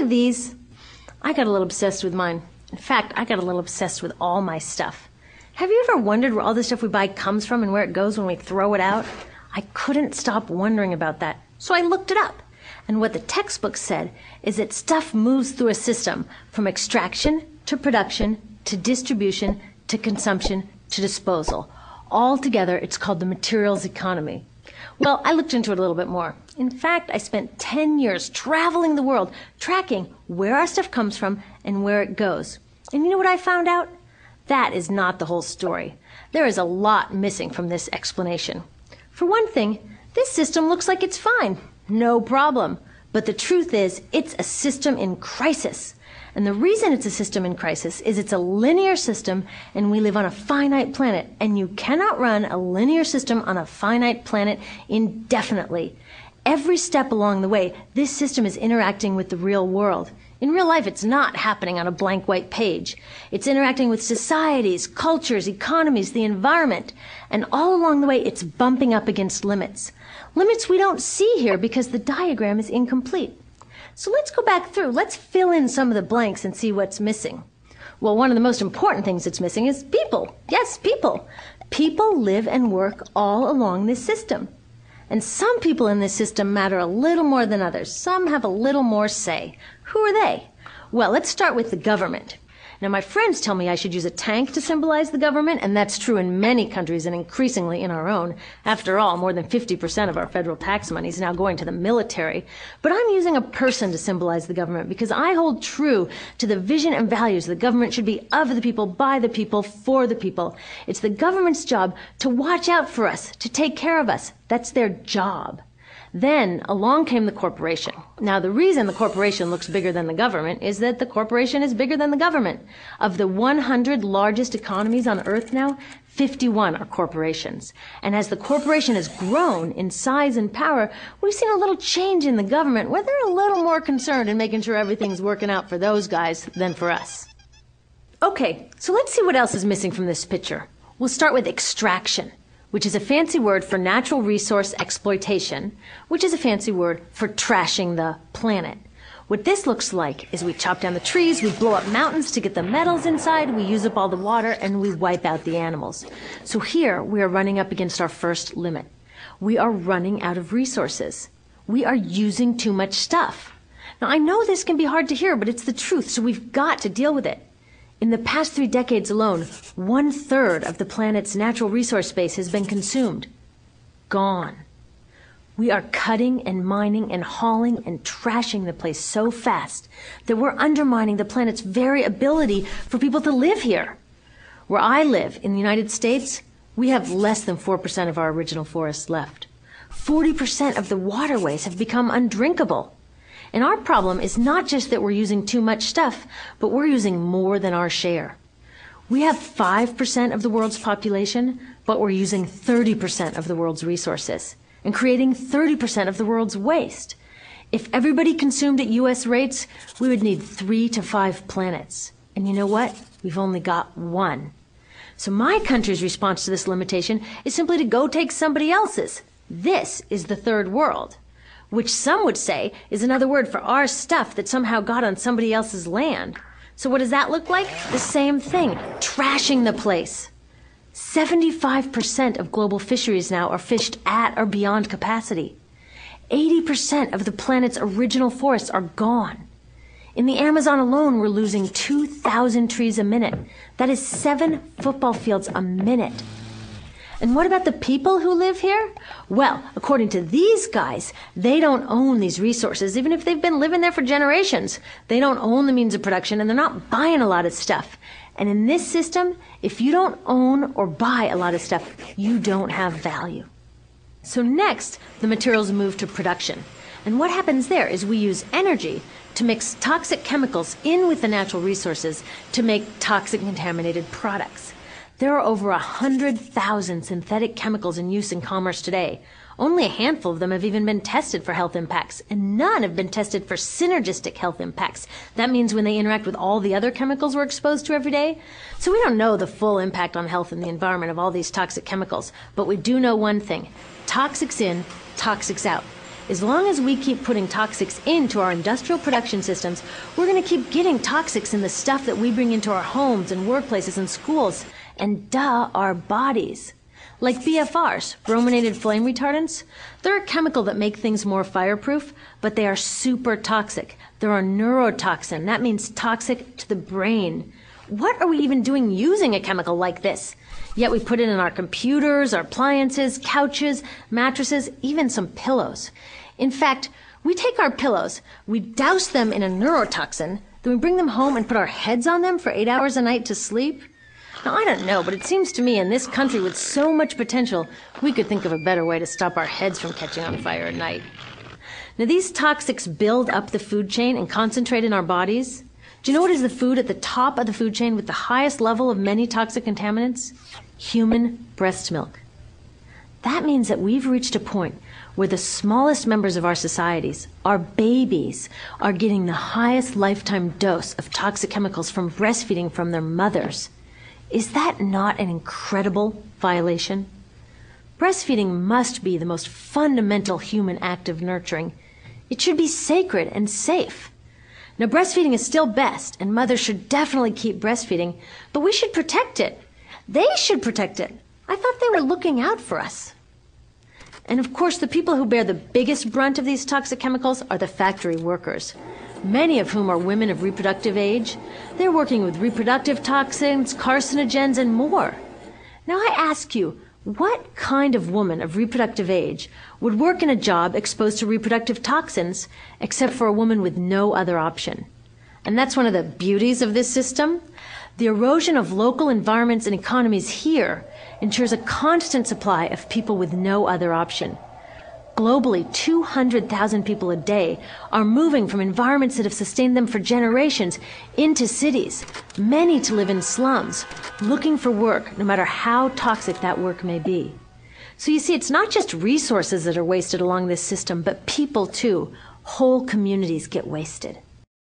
of these? I got a little obsessed with mine. In fact, I got a little obsessed with all my stuff. Have you ever wondered where all the stuff we buy comes from and where it goes when we throw it out? I couldn't stop wondering about that, so I looked it up. And what the textbook said is that stuff moves through a system from extraction to production to distribution to consumption to disposal. All together, it's called the materials economy. Well, I looked into it a little bit more. In fact, I spent 10 years traveling the world, tracking where our stuff comes from and where it goes. And you know what I found out? That is not the whole story. There is a lot missing from this explanation. For one thing, this system looks like it's fine. No problem. But the truth is, it's a system in crisis. And the reason it's a system in crisis is it's a linear system and we live on a finite planet. And you cannot run a linear system on a finite planet indefinitely. Every step along the way, this system is interacting with the real world. In real life, it's not happening on a blank white page. It's interacting with societies, cultures, economies, the environment. And all along the way, it's bumping up against limits. Limits we don't see here because the diagram is incomplete. So let's go back through. Let's fill in some of the blanks and see what's missing. Well, one of the most important things that's missing is people. Yes, people. People live and work all along this system. And some people in this system matter a little more than others. Some have a little more say. Who are they? Well, let's start with the government. Now, my friends tell me I should use a tank to symbolize the government, and that's true in many countries and increasingly in our own. After all, more than 50% of our federal tax money is now going to the military. But I'm using a person to symbolize the government because I hold true to the vision and values the government should be of the people, by the people, for the people. It's the government's job to watch out for us, to take care of us. That's their job. Then along came the corporation. Now, the reason the corporation looks bigger than the government is that the corporation is bigger than the government. Of the 100 largest economies on Earth now, 51 are corporations. And as the corporation has grown in size and power, we've seen a little change in the government where they're a little more concerned in making sure everything's working out for those guys than for us. Okay, so let's see what else is missing from this picture. We'll start with extraction, which is a fancy word for natural resource exploitation, which is a fancy word for trashing the planet. What this looks like is we chop down the trees, we blow up mountains to get the metals inside, we use up all the water, and we wipe out the animals. So here we are running up against our first limit. We are running out of resources. We are using too much stuff. Now, I know this can be hard to hear, but it's the truth, so we've got to deal with it. In the past 3 decades alone, 1/3 of the planet's natural resource base has been consumed. Gone. We are cutting and mining and hauling and trashing the place so fast that we're undermining the planet's very ability for people to live here. Where I live, in the United States, we have less than 4% of our original forests left. 40% of the waterways have become undrinkable. And our problem is not just that we're using too much stuff, but we're using more than our share. We have 5% of the world's population, but we're using 30% of the world's resources and creating 30% of the world's waste. If everybody consumed at U.S. rates, we would need 3 to 5 planets. And you know what? We've only got 1. So my country's response to this limitation is simply to go take somebody else's. This is the third world, which some would say is another word for our stuff that somehow got on somebody else's land. So what does that look like? The same thing, trashing the place. 75% of global fisheries now are fished at or beyond capacity. 80% of the planet's original forests are gone. In the Amazon alone, we're losing 2,000 trees a minute. That is 7 football fields a minute. And what about the people who live here? Well, according to these guys, they don't own these resources, even if they've been living there for generations. They don't own the means of production, and they're not buying a lot of stuff. And in this system, if you don't own or buy a lot of stuff, you don't have value. So next, the materials move to production. And what happens there is we use energy to mix toxic chemicals in with the natural resources to make toxic contaminated products. There are over 100,000 synthetic chemicals in use in commerce today. Only a handful of them have even been tested for health impacts, and none have been tested for synergistic health impacts. That means when they interact with all the other chemicals we're exposed to every day. So we don't know the full impact on health and the environment of all these toxic chemicals, but we do know one thing. Toxics in, toxics out. As long as we keep putting toxics into our industrial production systems, we're going to keep getting toxics in the stuff that we bring into our homes and workplaces and schools, and our bodies. Like BFRs, brominated flame retardants, they're a chemical that make things more fireproof, but they are super toxic. They're a neurotoxin. That means toxic to the brain. What are we even doing using a chemical like this? Yet we put it in our computers, our appliances, couches, mattresses, even some pillows. In fact, we take our pillows, we douse them in a neurotoxin, then we bring them home and put our heads on them for 8 hours a night to sleep. Now, I don't know, but it seems to me in this country with so much potential, we could think of a better way to stop our heads from catching on fire at night. Now, these toxics build up the food chain and concentrate in our bodies. Do you know what is the food at the top of the food chain with the highest level of many toxic contaminants? Human breast milk. That means that we've reached a point where the smallest members of our societies, our babies, are getting the highest lifetime dose of toxic chemicals from breastfeeding from their mothers. Is that not an incredible violation? Breastfeeding must be the most fundamental human act of nurturing. It should be sacred and safe. Now, breastfeeding is still best, and mothers should definitely keep breastfeeding, but we should protect it. They should protect it. I thought they were looking out for us. And of course, the people who bear the biggest brunt of these toxic chemicals are the factory workers, many of whom are women of reproductive age. They're working with reproductive toxins, carcinogens, and more. Now I ask you, what kind of woman of reproductive age would work in a job exposed to reproductive toxins except for a woman with no other option? And that's one of the beauties of this system. The erosion of local environments and economies here ensures a constant supply of people with no other option. Globally, 200,000 people a day are moving from environments that have sustained them for generations into cities, many to live in slums, looking for work, no matter how toxic that work may be. So you see, it's not just resources that are wasted along this system, but people too. Whole communities get wasted.